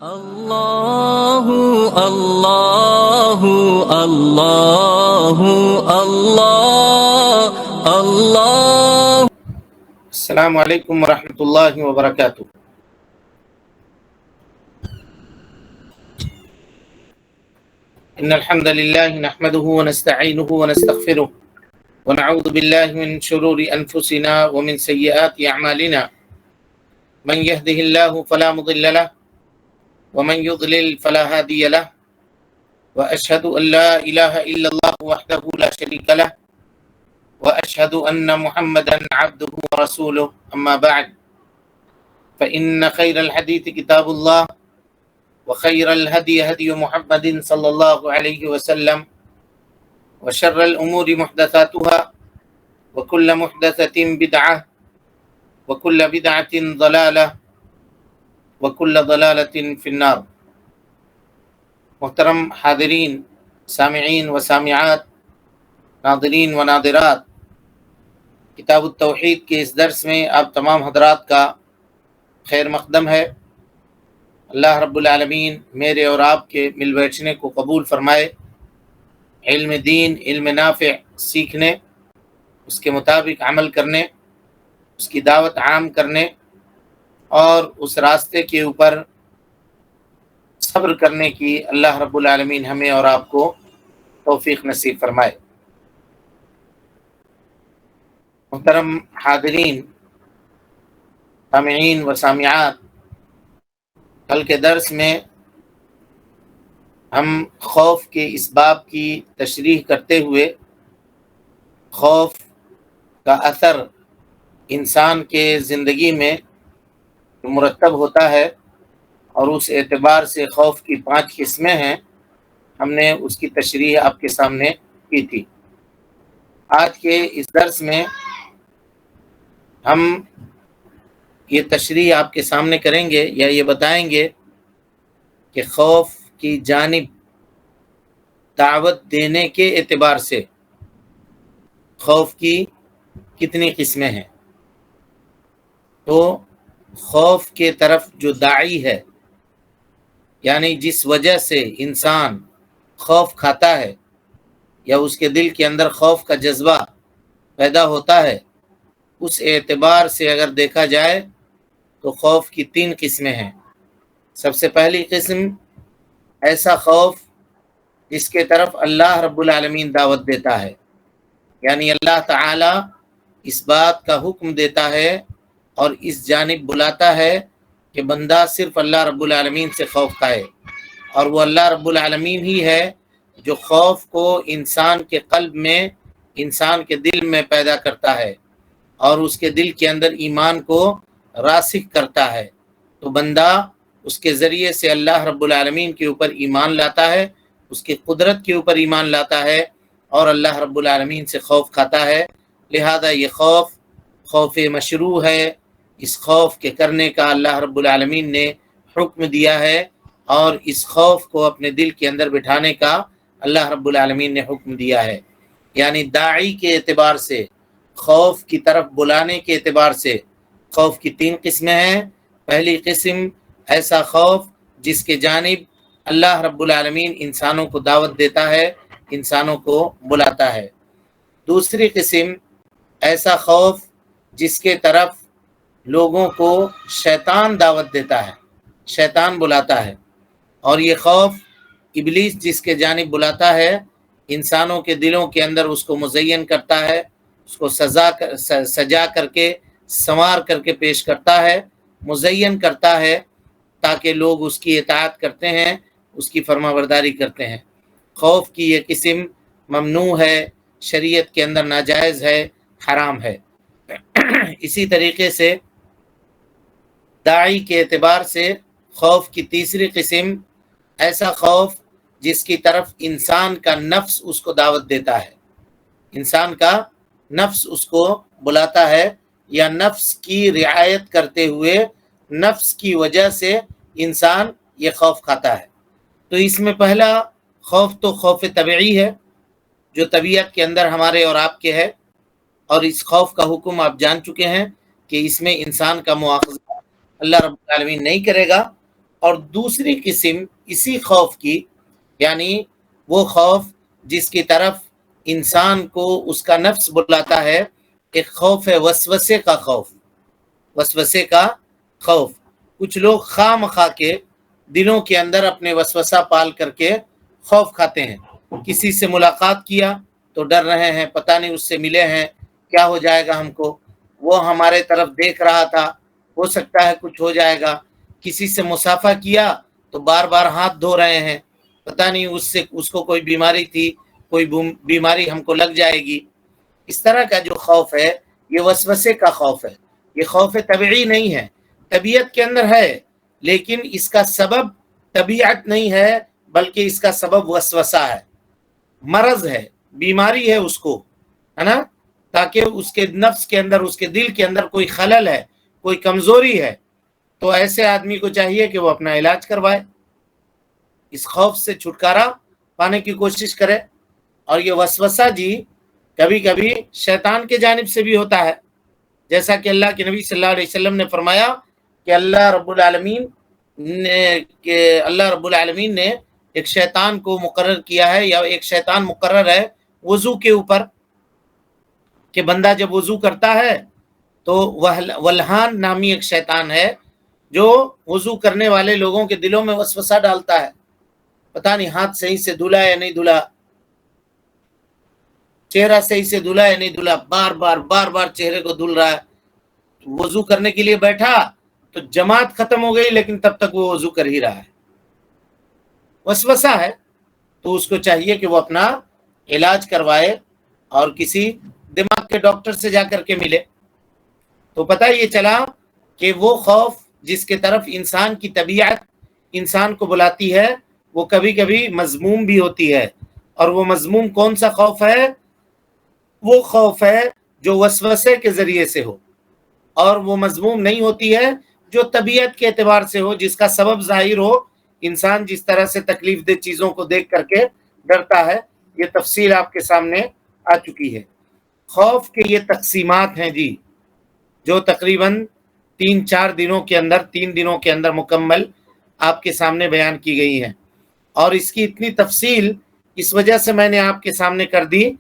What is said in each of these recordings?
اللہ اللہ اللہ اللہ اللہ۔ السلام علیکم ورحمۃ اللہ وبرکاتہ۔ ان الحمد للہ نحمده ونستعینه ونستغفره ونعوذ باللہ من شرور انفسنا ومن سیئات اعمالنا، من يهده الله فلا مضل له ومن يضلل فلا هادي له، واشهد ان لا اله الا الله وحده لا شريك له، واشهد ان محمدا عبده ورسوله، اما بعد فان خير الحديث كتاب الله، وخير الهدي هدي محمد صلى الله عليه وسلم، وشر الامور محدثاتها، وكل محدثة بدعة، وكل بدعة ضلالة، وكل ضلالة في النار۔ محترم حاضرین، سامعین و سامعات، ناظرین و ناظرات، کتاب التوحید کے اس درس میں آپ تمام حضرات کا خیر مقدم ہے۔ اللہ رب العالمین میرے اور آپ کے مل بیٹھنے کو قبول فرمائے، علم دین، علم نافع سیکھنے، اس کے مطابق عمل کرنے، اس کی دعوت عام کرنے اور اس راستے کے اوپر صبر کرنے کی اللہ رب العالمین ہمیں اور آپ کو توفیق نصیب فرمائے۔ محترم حاضرین، سامعین و سامعات، کل کے درس میں ہم خوف کے اس باب کی تشریح کرتے ہوئے خوف کا اثر انسان کے زندگی میں مرتب ہوتا ہے اور اس اعتبار سے خوف کی 5 قسمیں ہیں، ہم نے اس کی تشریح آپ کے سامنے کی تھی۔ آج کے اس درس میں ہم یہ تشریح آپ کے سامنے کریں گے یا یہ بتائیں گے کہ خوف کی جانب دعوت دینے کے اعتبار سے خوف کی کتنی قسمیں ہیں۔ تو خوف کے طرف جو داعی ہے، یعنی جس وجہ سے انسان خوف کھاتا ہے یا اس کے دل کے اندر خوف کا جذبہ پیدا ہوتا ہے، اس اعتبار سے اگر دیکھا جائے تو خوف کی 3 قسمیں ہیں۔ سب سے پہلی قسم ایسا خوف جس کے طرف اللہ رب العالمین دعوت دیتا ہے، یعنی اللہ تعالی اس بات کا حکم دیتا ہے اور اس جانب بلاتا ہے کہ بندہ صرف اللہ رب العالمین سے خوف کھائے، اور وہ اللہ رب العالمین ہی ہے جو خوف کو انسان کے قلب میں، انسان کے دل میں پیدا کرتا ہے اور اس کے دل کے اندر ایمان کو راسخ کرتا ہے۔ تو بندہ اس کے ذریعے سے اللہ رب العالمین کے اوپر ایمان لاتا ہے، اس کی قدرت کے اوپر ایمان لاتا ہے اور اللہ رب العالمین سے خوف کھاتا ہے۔ لہذا یہ خوف مشروع ہے، اس خوف کے کرنے کا اللہ رب العالمین نے حکم دیا ہے، اور اس خوف کو اپنے دل کے اندر بٹھانے کا اللہ رب العالمین نے حکم دیا ہے۔ یعنی داعی کے اعتبار سے، خوف کی طرف بلانے کے اعتبار سے خوف کی 3 قسمیں ہیں۔ پہلی قسم ایسا خوف جس کے جانب اللہ رب العالمین انسانوں کو دعوت دیتا ہے، انسانوں کو بلاتا ہے۔ دوسری قسم ایسا خوف جس کے طرف لوگوں کو شیطان دعوت دیتا ہے، شیطان بلاتا ہے، اور یہ خوف ابلیس جس کے جانب بلاتا ہے، انسانوں کے دلوں کے اندر اس کو مزین کرتا ہے، اس کو سجا کر کے، سنوار کر کے پیش کرتا ہے، مزین کرتا ہے تاکہ لوگ اس کی اطاعت کرتے ہیں، اس کی فرما برداری کرتے ہیں۔ خوف کی یہ قسم ممنوع ہے، شریعت کے اندر ناجائز ہے، حرام ہے۔ اسی طریقے سے داعی کے اعتبار سے خوف کی تیسری قسم ایسا خوف جس کی طرف انسان کا نفس اس کو دعوت دیتا ہے، انسان کا نفس اس کو بلاتا ہے، یا نفس کی رعایت کرتے ہوئے نفس کی وجہ سے انسان یہ خوف کھاتا ہے۔ تو اس میں پہلا خوف تو خوف طبعی ہے جو طبیعت کے اندر ہمارے اور آپ کے ہے، اور اس خوف کا حکم آپ جان چکے ہیں کہ اس میں انسان کا مواخذہ اللہ رب العالمین نہیں کرے گا، اور دوسری قسم اسی خوف کی، یعنی وہ خوف جس کی طرف انسان کو اس کا نفس بلاتا ہے، ایک خوف ہے وسوسے کا خوف، وسوسے کا خوف۔ کچھ لوگ خواہ مخواہ کے دلوں کے اندر اپنے وسوسہ پال کر کے خوف کھاتے ہیں۔ کسی سے ملاقات کیا تو ڈر رہے ہیں، پتہ نہیں اس سے ملے ہیں کیا ہو جائے گا ہم کو، وہ ہمارے طرف دیکھ رہا تھا، ہو سکتا ہے کچھ ہو جائے گا۔ کسی سے مصافحہ کیا تو بار بار ہاتھ دھو رہے ہیں، پتہ نہیں اس کو کوئی بیماری تھی، کوئی بیماری ہم کو لگ جائے گی۔ اس طرح کا جو خوف ہے یہ وسوسے کا خوف ہے، یہ خوف طبیعی نہیں ہے، طبیعت کے اندر ہے، لیکن اس کا سبب طبیعت نہیں ہے بلکہ اس کا سبب وسوسہ ہے، مرض ہے، بیماری ہے اس کو، ہے نا، تاکہ اس کے نفس کے اندر، اس کے دل کے اندر کوئی خلل ہے، کوئی کمزوری ہے، تو ایسے آدمی کو چاہیے کہ وہ اپنا علاج کروائے، اس خوف سے چھٹکارا پانے کی کوشش کرے۔ اور یہ وسوسہ جی کبھی کبھی شیطان کے جانب سے بھی ہوتا ہے، جیسا کہ اللہ کے نبی صلی اللہ علیہ وسلم نے فرمایا کہ اللہ رب العالمین نے ایک شیطان کو مقرر کیا ہے، یا ایک شیطان مقرر ہے وضو کے اوپر، کہ بندہ جب وضو کرتا ہے تو ولہان نامی ایک شیطان ہے جو وضو کرنے والے لوگوں کے دلوں میں وسوسہ ڈالتا ہے، پتہ نہیں ہاتھ صحیح سے دھلا یا نہیں دھلا، چہرہ صحیح سے دھلا یا نہیں دھلا، بار بار چہرے کو دھل رہا ہے، وضو کرنے کے لیے بیٹھا تو جماعت ختم ہو گئی لیکن تب تک وہ وضو کر ہی رہا ہے، وسوسہ ہے۔ تو اس کو چاہیے کہ وہ اپنا علاج کروائے اور کسی دماغ کے ڈاکٹر سے جا کر کے ملے۔ تو پتہ یہ چلا کہ وہ خوف جس کے طرف انسان کی طبیعت انسان کو بلاتی ہے وہ کبھی کبھی مذموم بھی ہوتی ہے، اور وہ مذموم کون سا خوف ہے؟ وہ خوف ہے جو وسوسے کے ذریعے سے ہو، اور وہ مذموم نہیں ہوتی ہے جو طبیعت کے اعتبار سے ہو، جس کا سبب ظاہر ہو، انسان جس طرح سے تکلیف دہ چیزوں کو دیکھ کر کے ڈرتا ہے۔ یہ تفصیل آپ کے سامنے آ چکی ہے۔ خوف کے یہ تقسیمات ہیں جی، جو تقریباً 3 دنوں کے اندر مکمل آپ کے سامنے بیان کی گئی ہیں، اور اس کی اتنی تفصیل اس وجہ سے میں نے آپ کے سامنے کر دی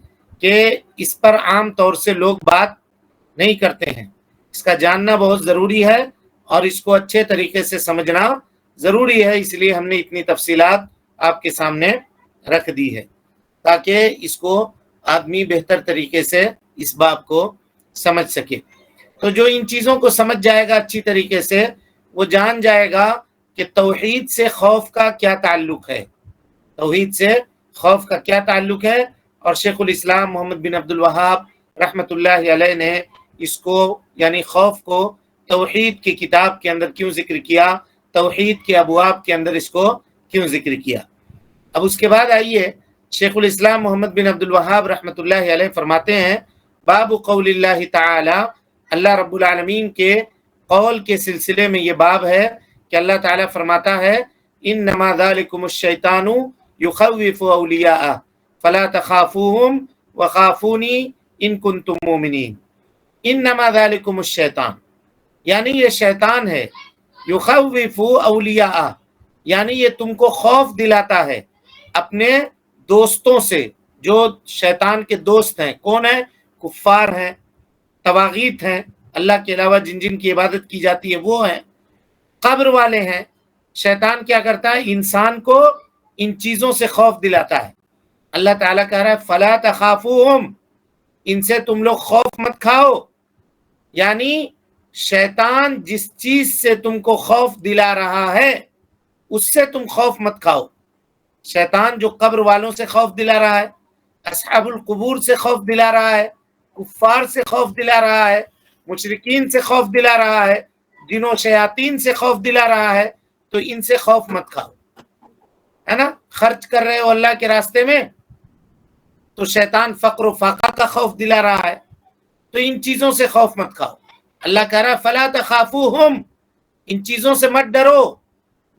کہ اس پر عام طور سے لوگ بات نہیں کرتے ہیں، اس کا جاننا بہت ضروری ہے اور اس کو اچھے طریقے سے سمجھنا ضروری ہے، اس لیے ہم نے اتنی تفصیلات آپ کے سامنے رکھ دی ہے تاکہ اس کو آدمی بہتر طریقے سے اس باب کو سمجھ سکے۔ تو جو ان چیزوں کو سمجھ جائے گا اچھی طریقے سے، وہ جان جائے گا کہ توحید سے خوف کا کیا تعلق ہے، توحید سے خوف کا کیا تعلق ہے، اور شیخ الاسلام محمد بن عبد الوہاب رحمۃ اللہ علیہ نے اس کو یعنی خوف کو توحید کی کتاب کے اندر کیوں ذکر کیا، توحید کے ابواب کے اندر اس کو کیوں ذکر کیا۔ اب اس کے بعد آئیے شیخ الاسلام محمد بن عبد الوہاب رحمۃ اللہ علیہ فرماتے ہیں، باب قول اللہ تعالی، اللہ رب العالمین کے قول کے سلسلے میں یہ باب ہے کہ اللہ تعالیٰ فرماتا ہے، انما ذالکم الشیطان یخوف اولیاءہ فلا تخافوہم وخافونی ان کنتم مومنین۔ انما ذالکم الشیطان، یعنی یہ شیطان ہے، یخوف اولیاءہ، یعنی یہ تم کو خوف دلاتا ہے اپنے دوستوں سے، جو شیطان کے دوست ہیں، کون ہیں؟ کفار ہیں، طواغیت ہیں، اللہ کے علاوہ جن جن کی عبادت کی جاتی ہے وہ ہیں، قبر والے ہیں۔ شیطان کیا کرتا ہے؟ انسان کو ان چیزوں سے خوف دلاتا ہے۔ اللہ تعالیٰ کہہ رہا ہے فلا تخافوہم، ان سے تم لوگ خوف مت کھاؤ، یعنی شیطان جس چیز سے تم کو خوف دلا رہا ہے اس سے تم خوف مت کھاؤ۔ شیطان جو قبر والوں سے خوف دلا رہا ہے، اصحاب القبور سے خوف دلا رہا ہے، کفار سے خوف دلا رہا ہے، مشرکین سے خوف دلا رہا ہے، جن و شیاطین سے خوف دلا رہا ہے، تو ان سے خوف مت کھاؤ، ہے نا۔ خرچ کر رہے ہو اللہ کے راستے میں تو شیطان فقر و فاقہ کا خوف دلا رہا ہے، تو ان چیزوں سے خوف مت کھاؤ۔ اللہ کہہ رہا ہے فلا تخافوہم، ان چیزوں سے مت ڈرو،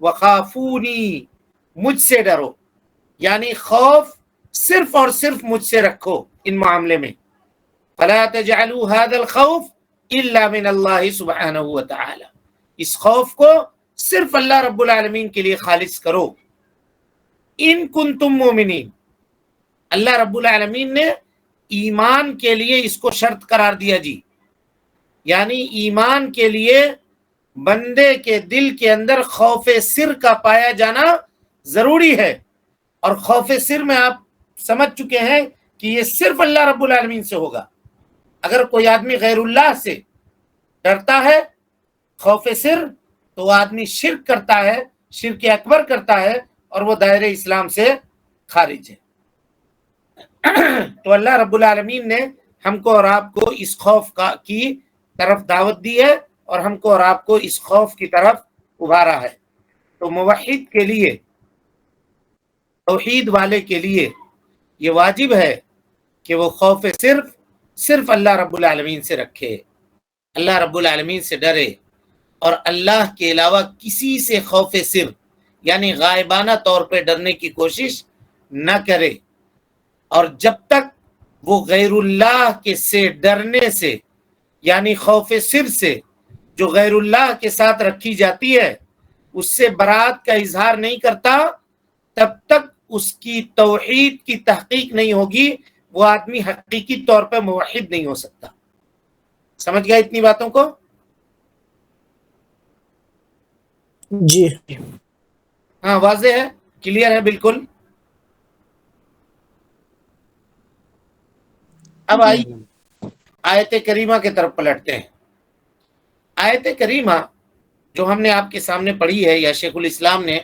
وخافونی، مجھ سے ڈرو، یعنی خوف صرف اور صرف مجھ سے رکھو ان معاملے میں۔ فلا تجعلوا هذا الخوف الا من اللہ سبحانہ وتعالی، اس خوف کو صرف اللہ رب العالمین کے لیے خالص کرو. ان کنتم مومنین، اللہ رب العالمین نے ایمان کے لیے اس کو شرط قرار دیا جی. یعنی ایمان کے لیے بندے کے دل کے اندر خوف سر کا پایا جانا ضروری ہے. اور خوف سر میں آپ سمجھ چکے ہیں کہ یہ صرف اللہ رب العالمین سے ہوگا. اگر کوئی آدمی غیر اللہ سے ڈرتا ہے خوف سر، تو وہ آدمی شرک کرتا ہے، شرک اکبر کرتا ہے، اور وہ دائرہ اسلام سے خارج ہے. تو اللہ رب العالمین نے ہم کو اور آپ کو اس خوف کی طرف دعوت دی ہے، اور ہم کو اور آپ کو اس خوف کی طرف ابھارا ہے. تو موحد کے لیے، توحید والے کے لیے یہ واجب ہے کہ وہ خوف صرف اللہ رب العالمین سے رکھے، اللہ رب العالمین سے ڈرے، اور اللہ کے علاوہ کسی سے خوف سر یعنی غائبانہ طور پہ ڈرنے کی کوشش نہ کرے. اور جب تک وہ غیر اللہ کے سے ڈرنے سے یعنی خوف سر سے جو غیر اللہ کے ساتھ رکھی جاتی ہے اس سے برات کا اظہار نہیں کرتا، تب تک اس کی توحید کی تحقیق نہیں ہوگی، وہ آدمی حقیقی طور پہ موحد نہیں ہو سکتا. سمجھ گیا اتنی باتوں کو؟ جی ہاں، واضح ہے، کلیئر ہے بالکل. اب آئی آیت کریمہ کی طرف پلٹتے ہیں. آیت کریمہ جو ہم نے آپ کے سامنے پڑھی ہے یا شیخ الاسلام نے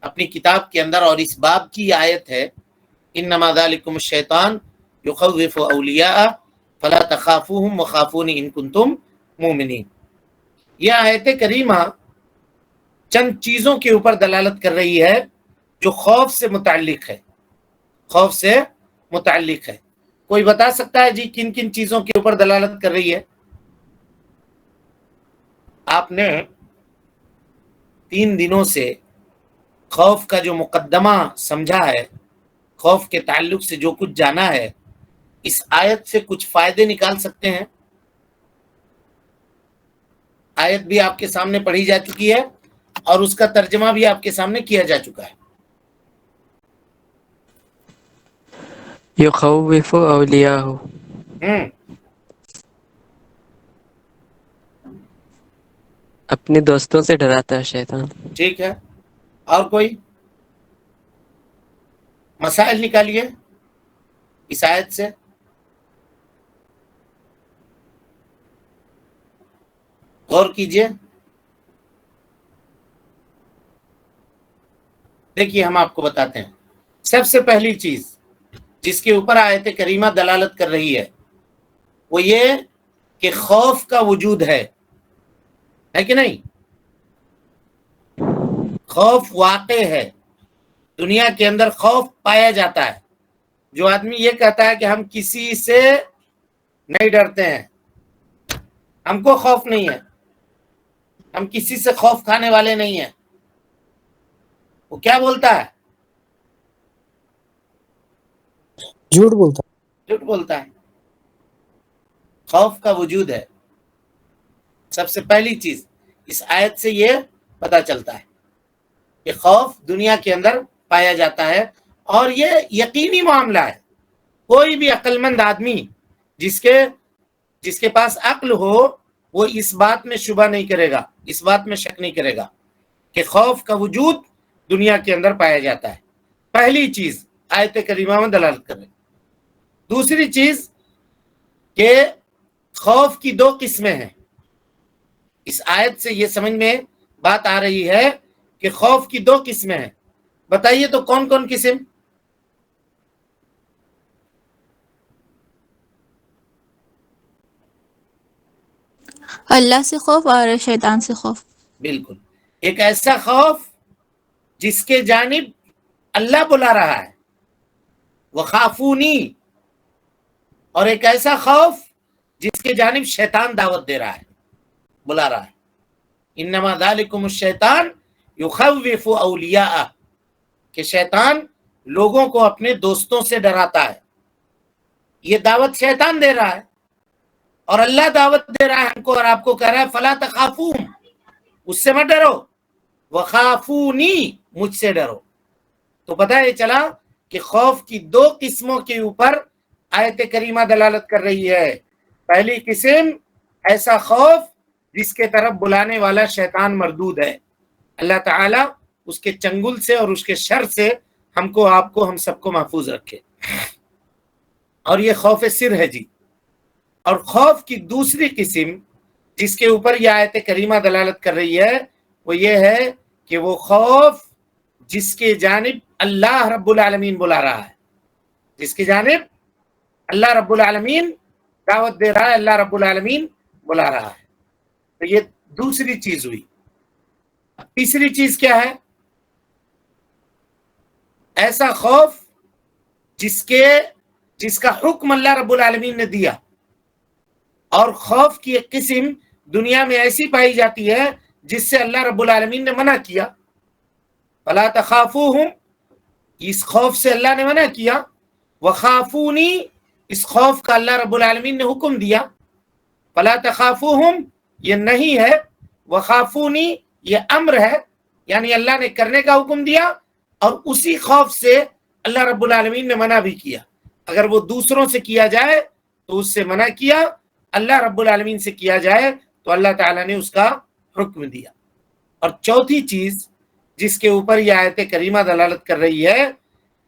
اپنی کتاب کے اندر، اور اس باب کی آیت ہے انما ذالکم الشیطان یخوف اولیاء فلا تخافوہم وخافون ان کنتم مومنین. یہ آیت کریمہ چند چیزوں کے اوپر دلالت کر رہی ہے جو خوف سے متعلق ہے. خوف سے متعلق ہے. کوئی بتا سکتا ہے جی کن کن چیزوں کے اوپر دلالت کر رہی ہے؟ آپ نے 3 دنوں سے خوف کا جو مقدمہ سمجھا ہے، خوف کے تعلق سے جو کچھ جانا ہے، اس آیت سے کچھ فائدے نکال سکتے ہیں؟ آیت بھی آپ کے سامنے پڑھی جا چکی ہے اور اس کا ترجمہ بھی آپ کے سامنے کیا جا چکا ہے. یخوف اولیاءہ، اپنے دوستوں سے ڈراتا ہے شیطان. ٹھیک ہے، اور کوئی مسائل نکالیے اس آیت سے. غور کیجئے. دیکھیے ہم آپ کو بتاتے ہیں. سب سے پہلی چیز جس کے اوپر آیت کریمہ دلالت کر رہی ہے وہ یہ کہ خوف کا وجود ہے کہ نہیں؟ خوف واقع ہے، دنیا کے اندر خوف پایا جاتا ہے. جو آدمی یہ کہتا ہے کہ ہم کسی سے نہیں ڈرتے ہیں، ہم کو خوف نہیں ہے، ہم کسی سے خوف کھانے والے نہیں ہیں، وہ کیا بولتا ہے؟ جھوٹ بولتا. جھوٹ بولتا ہے. خوف کا وجود ہے. سب سے پہلی چیز اس آیت سے یہ پتہ چلتا ہے کہ خوف دنیا کے اندر پایا جاتا ہے، اور یہ یقینی معاملہ ہے. کوئی بھی عقل مند آدمی جس کے پاس عقل ہو وہ اس بات میں شبہ نہیں کرے گا، اس بات میں شک نہیں کرے گا کہ خوف کا وجود دنیا کے اندر پایا جاتا ہے. پہلی چیز آیت کریمہ میں دلالت کر رہے. دوسری چیز کہ خوف کی 2 قسمیں ہیں. اس آیت سے یہ سمجھ میں بات آ رہی ہے کہ خوف کی 2 قسمیں ہیں. بتائیے تو کون کون قسم؟ اللہ سے خوف اور شیطان سے خوف. بالکل. ایک ایسا خوف جس کے جانب اللہ بلا رہا ہے، وخافونی، اور ایک ایسا خوف جس کے جانب شیطان دعوت دے رہا ہے، بلا رہا ہے. انما ذالکم الشیطان یخوف اولیاء، کہ شیطان لوگوں کو اپنے دوستوں سے ڈراتا ہے. یہ دعوت شیطان دے رہا ہے، اور اللہ دعوت دے رہا ہے ہم کو اور آپ کو، کہہ رہا ہے فلا تخافوہم، اس سے مت ڈرو. وخافونی، مجھ سے ڈرو. تو پتہ یہ چلا کہ خوف کی دو قسموں کے اوپر آیت کریمہ دلالت کر رہی ہے. پہلی قسم ایسا خوف جس کے طرف بلانے والا شیطان مردود ہے. اللہ تعالیٰ اس کے چنگل سے اور اس کے شر سے ہم کو، آپ کو، ہم سب کو محفوظ رکھے. اور یہ خوف سر ہے جی. اور خوف کی دوسری قسم جس کے اوپر یہ آیت کریمہ دلالت کر رہی ہے وہ یہ ہے کہ وہ خوف جس کے جانب اللہ رب العالمین بلا رہا ہے، جس کی جانب اللہ رب العالمین دعوت دے رہا ہے، اللہ رب العالمین بلا رہا ہے. تو یہ دوسری چیز ہوئی. تیسری چیز کیا ہے؟ ایسا خوف جس کا حکم اللہ رب العالمین نے دیا. اور خوف کی ایک قسم دنیا میں ایسی پائی جاتی ہے جس سے اللہ رب العالمین نے منع کیا. فلا تخافوہم، اس خوف سے اللہ نے منع کیا. وخافونی، اس خوف کا اللہ رب العالمین نے حکم دیا. فلا تخافوہم یہ نہیں ہے، وخافونی یہ امر ہے، یعنی اللہ نے کرنے کا حکم دیا اور اسی خوف سے اللہ رب العالمین نے منع بھی کیا. اگر وہ دوسروں سے کیا جائے تو اس سے منع کیا، اللہ رب العالمین سے کیا جائے تو اللہ تعالیٰ نے اس کا حکم دیا. اور چوتھی چیز جس کے اوپر یہ آیت کریمہ دلالت کر رہی ہے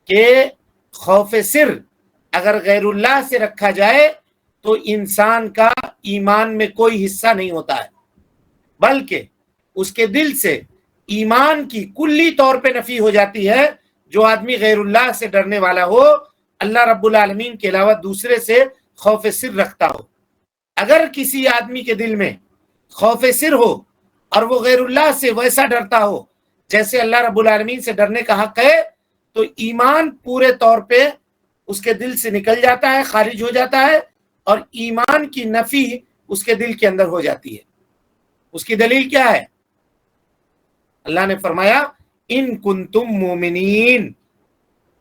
کہ خوف سر اگر غیر اللہ سے رکھا جائے تو انسان کا ایمان میں کوئی حصہ نہیں ہوتا ہے، بلکہ اس کے دل سے ایمان کی کلی طور پہ نفی ہو جاتی ہے. جو آدمی غیر اللہ سے ڈرنے والا ہو، اللہ رب العالمین کے علاوہ دوسرے سے خوف سر رکھتا ہو، اگر کسی آدمی کے دل میں خوف سر ہو اور وہ غیر اللہ سے ویسا ڈرتا ہو جیسے اللہ رب العالمین سے ڈرنے کا حق ہے، تو ایمان پورے طور پہ اس کے دل سے نکل جاتا ہے، خارج ہو جاتا ہے، اور ایمان کی نفی اس کے دل کے اندر ہو جاتی ہے. اس کی دلیل کیا ہے؟ اللہ نے فرمایا ان کنتم مومنین،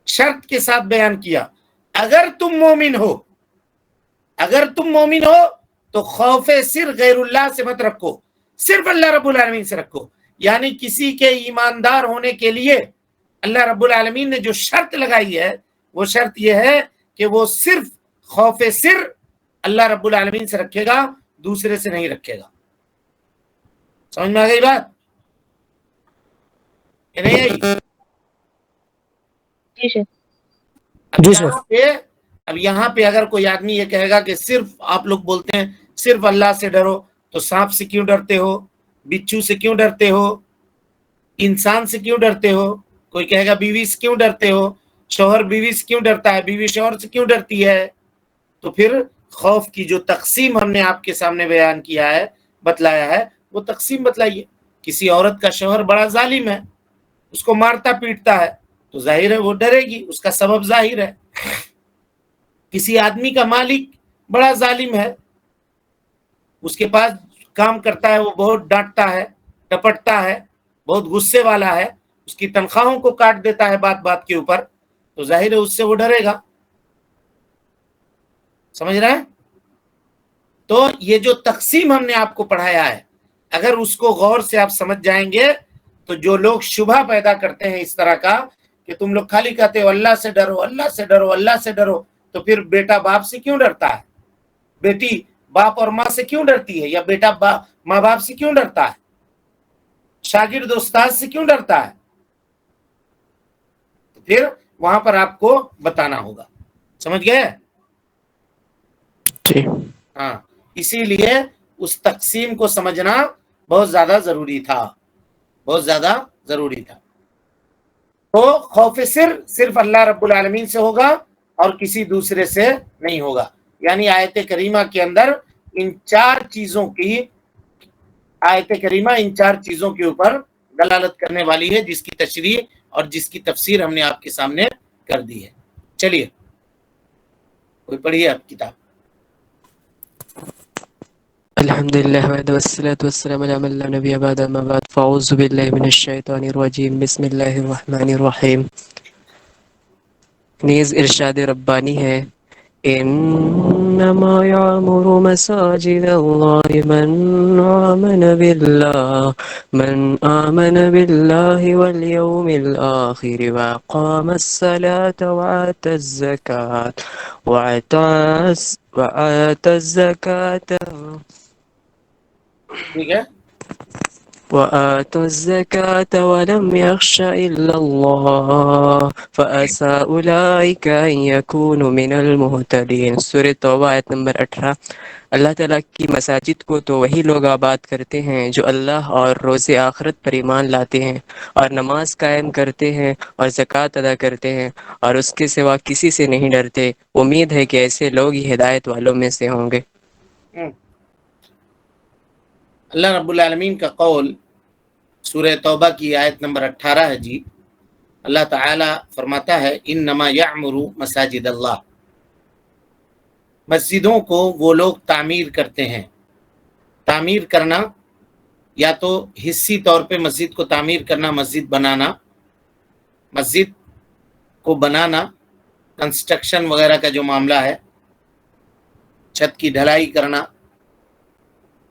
شرط کے ساتھ بیان کیا، اگر تم مومن ہو، اگر تم مومن ہو تو خوف سر غیر اللہ سے مت رکھو، صرف اللہ رب العالمین سے رکھو. یعنی کسی کے ایماندار ہونے کے لیے اللہ رب العالمین نے جو شرط لگائی ہے وہ شرط یہ ہے کہ وہ صرف خوف سر اللہ رب العالمین سے رکھے گا، دوسرے سے نہیں رکھے گا. سمجھ میں آ گئی بات کہ نہیں آئی؟ جی سر. اب یہاں پہ اگر کوئی آدمی یہ کہے گا کہ صرف آپ لوگ بولتے ہیں صرف اللہ سے ڈرو، تو سانپ سے کیوں ڈرتے ہو، بچھو سے کیوں ڈرتے ہو، انسان سے کیوں ڈرتے ہو؟ کوئی کہے گا بیوی سے کیوں ڈرتے ہو، شوہر بیوی سے کیوں ڈرتا ہے، بیوی شوہر سے کیوں ڈرتی ہے؟ تو پھر خوف کی جو تقسیم ہم نے آپ کے سامنے بیان کیا ہے، بتلایا ہے، وہ تقسیم بتلائیے. کسی عورت کا شوہر بڑا ظالم ہے، اس کو مارتا پیٹتا ہے، تو ظاہر ہے وہ ڈرے گی، اس کا سبب ظاہر ہے. کسی آدمی کا مالک بڑا ظالم ہے، اس کے پاس کام کرتا ہے، وہ بہت ڈانٹتا ہے، ٹپٹتا ہے، بہت غصے والا ہے، اس کی تنخواہوں کو کاٹ دیتا ہے بات بات کے اوپر، تو ظاہر ہے اس سے وہ ڈرے گا. سمجھ رہے ہیں؟ تو یہ جو تقسیم ہم نے آپ کو پڑھایا ہے، اگر اس کو غور سے آپ سمجھ جائیں گے تو جو لوگ شبہ پیدا کرتے ہیں اس طرح کا کہ تم لوگ خالی کہتے ہو اللہ سے ڈرو، اللہ سے ڈرو، اللہ سے ڈرو، تو پھر بیٹا باپ سے کیوں ڈرتا ہے؟ بیٹی باپ اور ماں سے کیوں ڈرتی ہے؟ یا بیٹا ماں باپ سے کیوں ڈرتا ہے؟ شاگرد استاد سے کیوں ڈرتا ہے؟ تو پھر وہاں پر آپ کو بتانا ہوگا. سمجھ گئے؟ جی. ہاں، اسی لیے اس تقسیم کو سمجھنا بہت زیادہ ضروری تھا، بہت زیادہ ضروری تھا. تو خوف سر صرف اللہ رب العالمین سے ہوگا اور کسی دوسرے سے نہیں ہوگا. یعنی آیت کریمہ کے اندر ان چار چیزوں کی، آیت کریمہ ان چار چیزوں کے اوپر دلالت کرنے والی ہے، جس کی تشریح اور جس کی تفسیر ہم نے آپ کے سامنے کر دی ہے. چلیے کوئی پڑھیے آپ کتاب. الحمد لله والصلاة والسلام على من لا نبي بعد، أما بعد، فأعوذ بالله من الشيطان الرجيم، بسم الله الرحمن الرحیم. نیز ارشاد ربانی ہے إنما يعمر مساجد الله من آمن بالله واليوم الآخر وأقام الصلاة وآتى الزكاة ٹھیک ہے. وآتوا الزكاة ولم يخش إلا الله فعسى أولئك أن يكونوا من المهتدين. سورہ توبہ آیت نمبر 18. اللہ تعالیٰ کی مساجد کو تو وہی لوگ آباد کرتے ہیں جو اللہ اور روز آخرت پر ایمان لاتے ہیں اور نماز قائم کرتے ہیں اور زکوٰۃ ادا کرتے ہیں اور اس کے سوا کسی سے نہیں ڈرتے. امید ہے کہ ایسے لوگ ہی ہدایت والوں میں سے ہوں گے. اللہ رب العالمین کا قول سورہ توبہ کی آیت نمبر 18 ہے جی. اللہ تعالی فرماتا ہے انما یعمر مساجد اللہ، مسجدوں کو وہ لوگ تعمیر کرتے ہیں. تعمیر کرنا یا تو حصی طور پہ مسجد کو تعمیر کرنا، مسجد بنانا، مسجد کو بنانا، کنسٹرکشن وغیرہ کا جو معاملہ ہے، چھت کی ڈھلائی کرنا،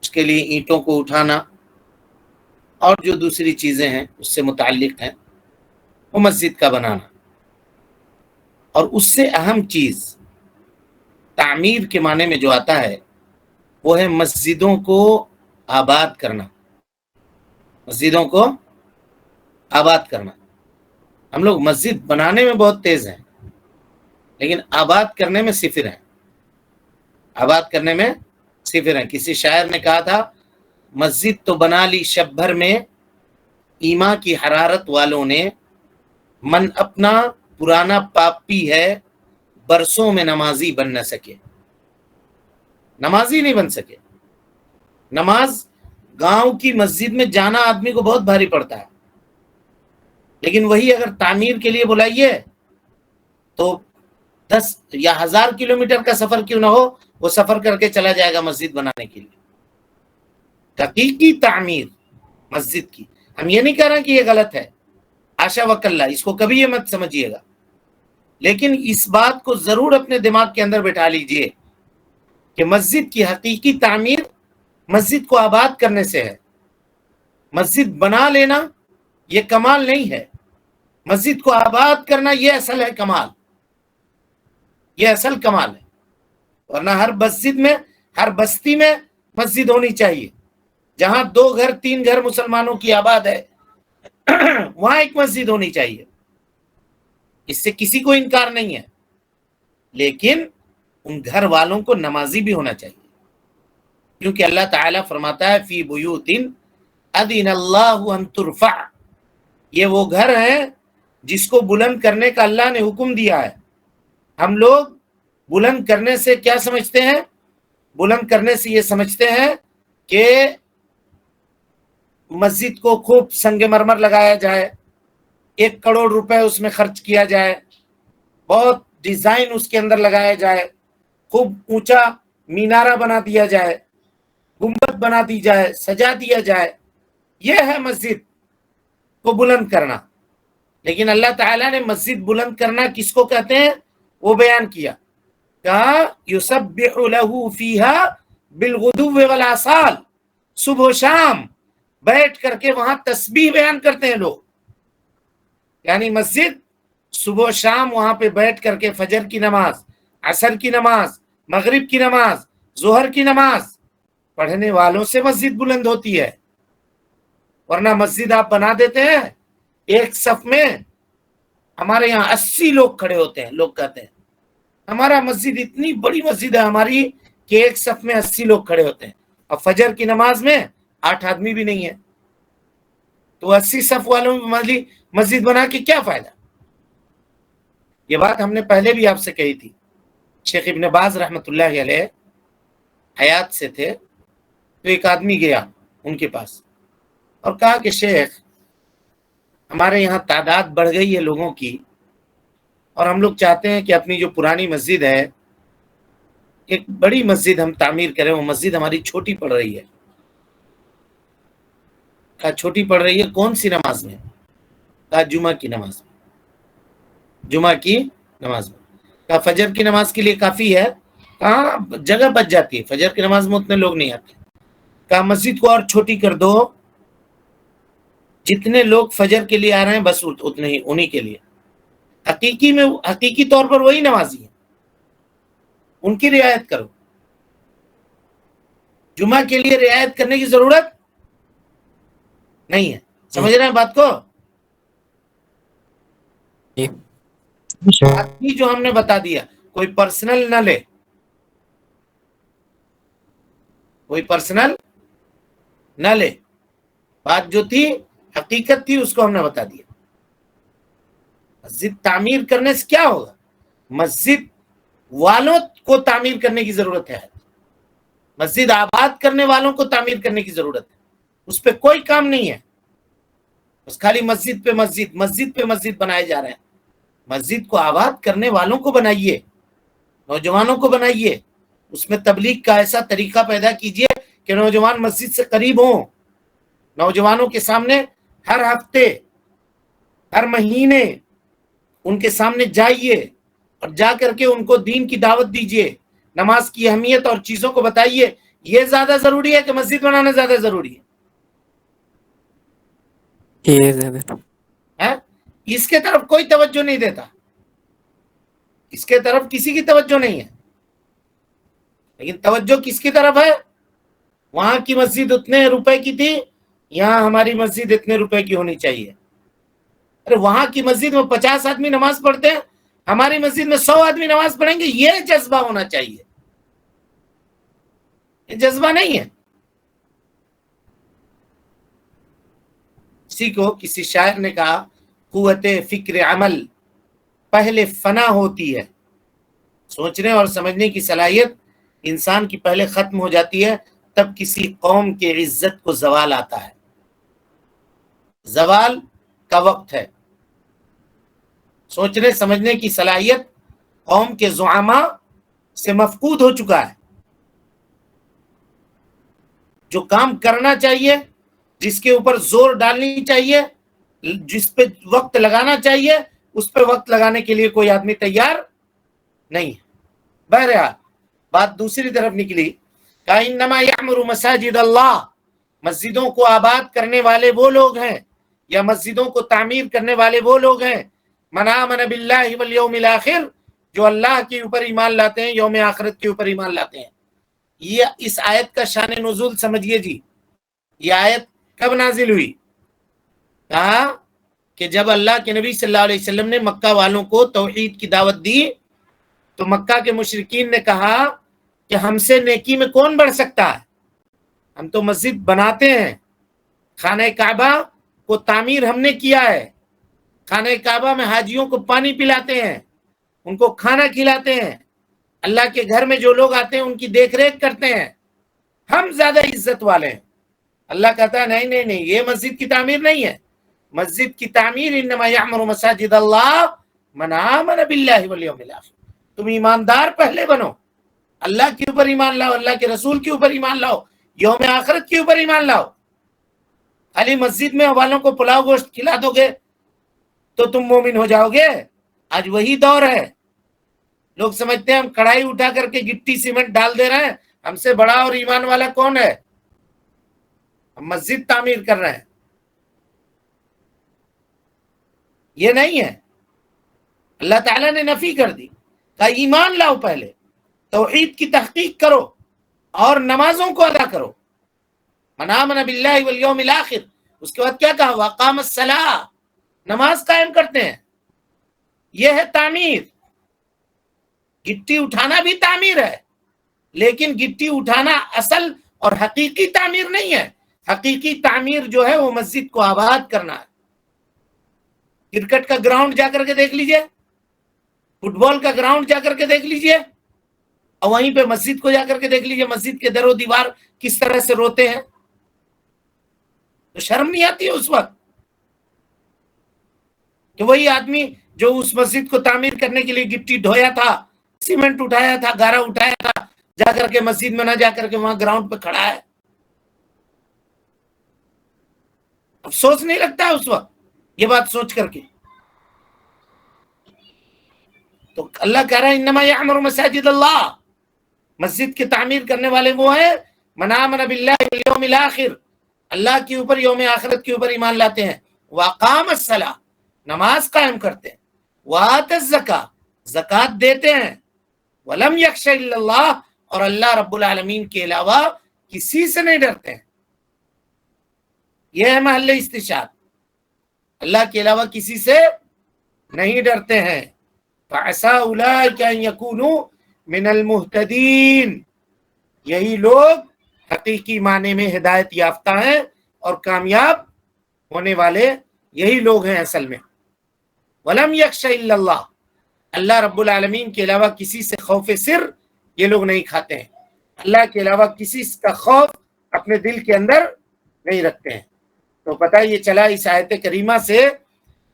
اس کے لیے اینٹوں کو اٹھانا اور جو دوسری چیزیں ہیں اس سے متعلق ہیں، وہ مسجد کا بنانا. اور اس سے اہم چیز تعمیر کے معنی میں جو آتا ہے وہ ہے مسجدوں کو آباد کرنا. مسجدوں کو آباد کرنا. ہم لوگ مسجد بنانے میں بہت تیز ہیں لیکن آباد کرنے میں صفر ہیں. آباد کرنے میں صفر ہیں. کسی شاعر نے کہا تھا مسجد تو بنا لی شب بھر میں، ایمان کی حرارت والوں نے، من اپنا پرانا پاپی ہے، برسوں میں نمازی بن نہ سکے. نمازی نہیں بن سکے. نماز گاؤں کی مسجد میں جانا آدمی کو بہت بھاری پڑتا ہے، لیکن وہی اگر تعمیر کے لیے بلائیے تو 10 یا 1000 کلومیٹر کا سفر کیوں نہ ہو، وہ سفر کر کے چلا جائے گا مسجد بنانے کے لیے. حقیقی تعمیر مسجد کی. ہم یہ نہیں کہہ رہے کہ یہ غلط ہے، آشا وکلہ، اس کو کبھی یہ مت سمجھیے گا، لیکن اس بات کو ضرور اپنے دماغ کے اندر بٹھا لیجئے کہ مسجد کی حقیقی تعمیر مسجد کو آباد کرنے سے ہے. مسجد بنا لینا یہ کمال نہیں ہے، مسجد کو آباد کرنا یہ اصل ہے کمال، یہ اصل کمال ہے. ورنہ ہر مسجد میں، ہر بستی میں مسجد ہونی چاہیے. جہاں 2 گھر 3 گھر مسلمانوں کی آباد ہے وہاں ایک مسجد ہونی چاہیے. اس سے کسی کو انکار نہیں ہے، لیکن ان گھر والوں کو نمازی بھی ہونا چاہیے، کیونکہ اللہ تعالیٰ فرماتا ہے فی بیوت اذن اللہ ان ترفع. یہ وہ گھر ہیں جس کو بلند کرنے کا اللہ نے حکم دیا ہے. ہم لوگ بلند کرنے سے کیا سمجھتے ہیں؟ بلند کرنے سے یہ سمجھتے ہیں کہ مسجد کو خوب سنگ مرمر لگایا جائے، 1 کروڑ روپے اس میں خرچ کیا جائے، بہت ڈیزائن اس کے اندر لگایا جائے، خوب اونچا مینارہ بنا دیا جائے، گنبد بنا دی جائے، سجا دیا جائے. یہ ہے مسجد کو بلند کرنا. لیکن اللہ تعالیٰ نے مسجد بلند کرنا کس کو کہتے ہیں وہ بیان کیا. کہا یسبح لہ فیہا بالغدو والآصال، صبح و شام بیٹھ کر کے وہاں تسبیح بیان کرتے ہیں لوگ. یعنی مسجد صبح و شام وہاں پہ بیٹھ کر کے فجر کی نماز، عصر کی نماز، مغرب کی نماز، ظہر کی نماز پڑھنے والوں سے مسجد بلند ہوتی ہے. ورنہ مسجد آپ بنا دیتے ہیں، ایک صف میں ہمارے یہاں 80 لوگ کھڑے ہوتے ہیں. لوگ کہتے ہیں ہمارا مسجد اتنی بڑی مسجد ہے ہماری کہ ایک صف میں 80 لوگ کھڑے ہوتے ہیں. اب فجر کی نماز میں 8 آدمی بھی نہیں ہے، تو 80 صف والوں میں مسجد بنا کے کیا فائدہ؟ یہ بات ہم نے پہلے بھی آپ سے کہی تھی. شیخ ابن باز رحمۃ اللہ علیہ حیات سے تھے، تو ایک آدمی گیا ان کے پاس اور کہا کہ شیخ ہمارے یہاں تعداد بڑھ گئی ہے لوگوں کی، اور ہم لوگ چاہتے ہیں کہ اپنی جو پرانی مسجد ہے ایک بڑی مسجد ہم تعمیر کریں. وہ مسجد ہماری چھوٹی پڑ رہی ہے. کہا چھوٹی پڑ رہی ہے کون سی نماز میں؟ کہا جمعہ کی نماز میں. جمعہ کی نماز میں. کہا فجر کی نماز کے لیے کافی ہے؟ کہاں جگہ بچ جاتی ہے، فجر کی نماز میں اتنے لوگ نہیں آتے۔ کہا مسجد کو اور چھوٹی کر دو، جتنے لوگ فجر کے لیے آ رہے ہیں بس اتنے ہی انہی کے لیے، حقیقی طور پر وہی نمازی ہیں، ان کی رعایت کرو۔ جمعہ کے لیے رعایت کرنے کی ضرورت نہیں ہے، سمجھ رہے ہیں بات کو؟ بات کی جو ہم نے بتا دیا، کوئی پرسنل نہ لے، کوئی پرسنل نہ لے، بات جو تھی حقیقت تھی، اس کو ہم نے بتا دیا۔ مسجد تعمیر کرنے سے کیا ہوگا؟ مسجد والوں کو تعمیر کرنے کی ضرورت ہے، مسجد آباد کرنے والوں کو تعمیر کرنے کی ضرورت ہے، اس پہ کوئی کام نہیں ہے، بس خالی مسجد پہ مسجد بنائے جا رہے ہیں۔ مسجد کو آباد کرنے والوں کو بنائیے، نوجوانوں کو بنائیے، اس میں تبلیغ کا ایسا طریقہ پیدا کیجئے کہ نوجوان مسجد سے قریب ہوں، نوجوانوں کے سامنے ہر ہفتے ہر مہینے ان کے سامنے جائیے اور جا کر کے ان کو دین کی دعوت دیجئے، نماز کی اہمیت اور چیزوں کو بتائیے۔ یہ زیادہ ضروری ہے کہ مسجد بنانا زیادہ ضروری ہے؟ اس کے طرف کوئی توجہ نہیں دیتا، اس کے طرف کسی کی توجہ نہیں ہے، لیکن توجہ کس کی طرف ہے؟ وہاں کی مسجد اتنے روپے کی تھی، یہاں ہماری مسجد اتنے روپے کی ہونی چاہیے۔ ارے وہاں کی مسجد میں 50 آدمی نماز پڑھتے ہیں، ہماری مسجد میں 100 آدمی نماز پڑھیں گے، یہ جذبہ ہونا چاہیے۔ یہ جذبہ نہیں ہے۔ اسی کو کسی شاعر نے کہا، قوت فکر عمل پہلے فنا ہوتی ہے، سوچنے اور سمجھنے کی صلاحیت انسان کی پہلے ختم ہو جاتی ہے، تب کسی قوم کے عزت کو زوال آتا ہے۔ زوال کا وقت ہے، سوچنے سمجھنے کی صلاحیت قوم کے زعماء سے مفقود ہو چکا ہے۔ جو کام کرنا چاہیے، جس کے اوپر زور ڈالنی چاہیے، جس پہ وقت لگانا چاہیے، اس پہ وقت لگانے کے لیے کوئی آدمی تیار نہیں ہے۔ بہرحال بات دوسری طرف نکلی، کہ انما یعمر مساجد اللہ، مسجدوں کو آباد کرنے والے وہ لوگ ہیں، یا مسجدوں کو تعمیر کرنے والے وہ لوگ ہیں، من آمن باللہ والیوم الاخر، جو اللہ کے اوپر ایمان لاتے ہیں، یوم آخرت کے اوپر ایمان لاتے ہیں۔ یہ اس آیت کا شان نزول سمجھیے جی۔ یہ آیت کب نازل ہوئی؟ کہا کہ جب اللہ کے نبی صلی اللہ علیہ وسلم نے مکہ والوں کو توحید کی دعوت دی، تو مکہ کے مشرکین نے کہا کہ ہم سے نیکی میں کون بڑھ سکتا ہے؟ ہم تو مسجد بناتے ہیں، خانہ کعبہ کو تعمیر ہم نے کیا ہے، خانہ کعبہ میں حاجیوں کو پانی پلاتے ہیں، ان کو کھانا کھلاتے ہیں، اللہ کے گھر میں جو لوگ آتے ہیں ان کی دیکھ ریکھ کرتے ہیں، ہم زیادہ عزت والے ہیں۔ اللہ کہتا ہے نہیں نہیں نہیں، یہ مسجد کی تعمیر نہیں ہے، مسجد کی تعمیر انما یعمر مساجد اللہ من آمن باللہ والیوم الاخر۔ تم ایماندار پہلے بنو، اللہ کے اوپر ایمان لاؤ، اللہ کے رسول کے اوپر ایمان لاؤ، یوم آخرت کے اوپر ایمان لاؤ۔ خالی مسجد میں والوں کو پلاؤ گوشت کھلا دو گے تو تم مومن ہو جاؤ گے؟ آج وہی دور ہے۔ لوگ سمجھتے ہیں ہم کڑھائی اٹھا کر کے گٹی سیمنٹ ڈال دے رہے ہیں، ہم سے بڑا اور ایمان والا کون ہے؟ ہم مسجد تعمیر کر رہے ہیں۔ یہ نہیں ہے، اللہ تعالیٰ نے نفی کر دی، کہا ایمان لاؤ، پہلے توحید کی تحقیق کرو اور نمازوں کو ادا کرو۔ من آمن باللہ والیوم الاخر، اس کے بعد کیا کہا؟ واقام الصلاۃ، نماز قائم کرتے ہیں۔ یہ ہے تعمیر۔ گٹی اٹھانا بھی تعمیر ہے، لیکن گٹی اٹھانا اصل اور حقیقی تعمیر نہیں ہے۔ حقیقی تعمیر جو ہے وہ مسجد کو آباد کرنا ہے۔ کرکٹ کا گراؤنڈ جا کر کے دیکھ لیجئے، فٹ بال کا گراؤنڈ جا کر کے دیکھ لیجئے، اور وہیں پہ مسجد کو جا کر کے دیکھ لیجئے، مسجد کے در و دیوار کس طرح سے روتے ہیں۔ تو شرم نہیں آتی ہے اس وقت کہ وہی آدمی جو اس مسجد کو تعمیر کرنے کے لیے گٹی ڈھویا تھا، سیمنٹ اٹھایا تھا، گارا اٹھایا تھا، جا کر کے مسجد میں نہ جا کر کے وہاں گراؤنڈ پہ کھڑا ہے؟ افسوس نہیں لگتا ہے اس وقت یہ بات سوچ کر کے؟ تو اللہ کہہ رہا ہے انما یعمر مساجد اللہ، مسجد کی تعمیر کرنے والے وہ ہیں من آمن باللہ والیوم الآخر، اللہ کے اوپر یوم آخرت کے اوپر ایمان لاتے ہیں، واقام الصلاۃ نماز قائم کرتے ہیں، وآت الزکاۃ زکوٰۃ دیتے ہیں، ولم یخش الا اللہ اور اللہ رب العالمین کے علاوہ کسی سے نہیں ڈرتے ہیں۔ یہ ہے محل استشہاد، اللہ کے علاوہ کسی سے نہیں ڈرتے ہیں۔ فَعَسَىٰ أُولَٰئِكَ أَن يَكُونُوا مِنَ الْمُهْتَدِينَ، یہی لوگ حقیقی معنی میں ہدایت یافتہ ہیں اور کامیاب ہونے والے یہی لوگ ہیں اصل میں۔ وَلَمْ يَخْشَ إِلَّا اللَّهُ، اللہ رب العالمین کے علاوہ کسی سے خوف سر یہ لوگ نہیں کھاتے ہیں، اللہ کے علاوہ کسی کا خوف اپنے دل کے اندر نہیں رکھتے ہیں۔ تو پتہ یہ چلا اس آیت کریمہ سے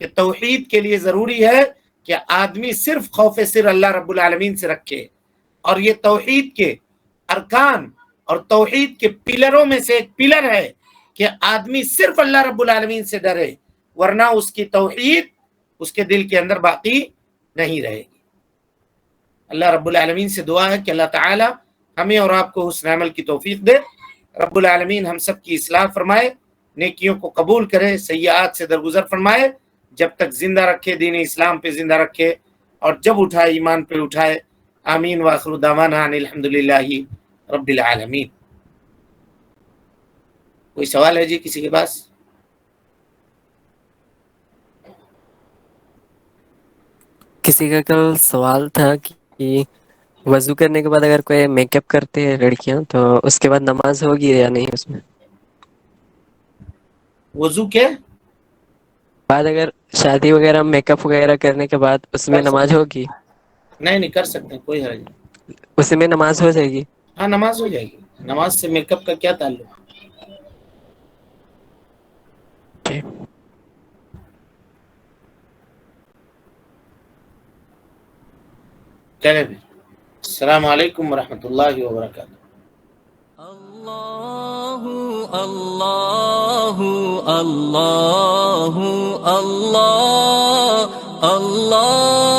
کہ توحید کے لیے ضروری ہے کہ آدمی صرف خوف سر اللہ رب العالمین سے رکھے، اور یہ توحید کے ارکان اور توحید کے پلروں میں سے ایک پلر ہے کہ آدمی صرف اللہ رب العالمین سے ڈرے، ورنہ اس کی توحید اس کے دل کے اندر باقی نہیں رہے گی۔ اللہ رب العالمین سے دعا ہے کہ اللہ تعالی ہمیں اور آپ کو حسن عمل کی توفیق دے، رب العالمین ہم سب کی اصلاح فرمائے، نیکیوں کو قبول کرے، سیئات سے درگزر فرمائے، جب تک زندہ رکھے دین اسلام پہ زندہ رکھے، اور جب اٹھائے ایمان پہ اٹھائے۔ آمین وآخر دعوانا ان الحمدللہ رب العالمین۔ کوئی سوال ہے جی کسی کے پاس؟ کسی کا کل سوال تھا کہ وضو کرنے کے بعد اگر کوئی میک اپ کرتے ہیں لڑکیاں تو اس کے بعد نماز ہوگی یا نہیں؟ اس میں وضو کے بعد اگر شادی وغیرہ میک اپ وغیرہ کرنے کے بعد اس میں نماز ہوگی؟ نہیں کر سکتے ہیں، کوئی حرج نہیں۔ اس میں نماز ہو جائے گی؟ ہاں نماز ہو جائے گی، نماز سے میک اپ کا کیا تعلق؟ ٹھیک۔ چلے بھی، السلام علیکم ورحمۃ اللہ وبرکاتہ۔ اللہ اللہ اللہ اللہ اللہ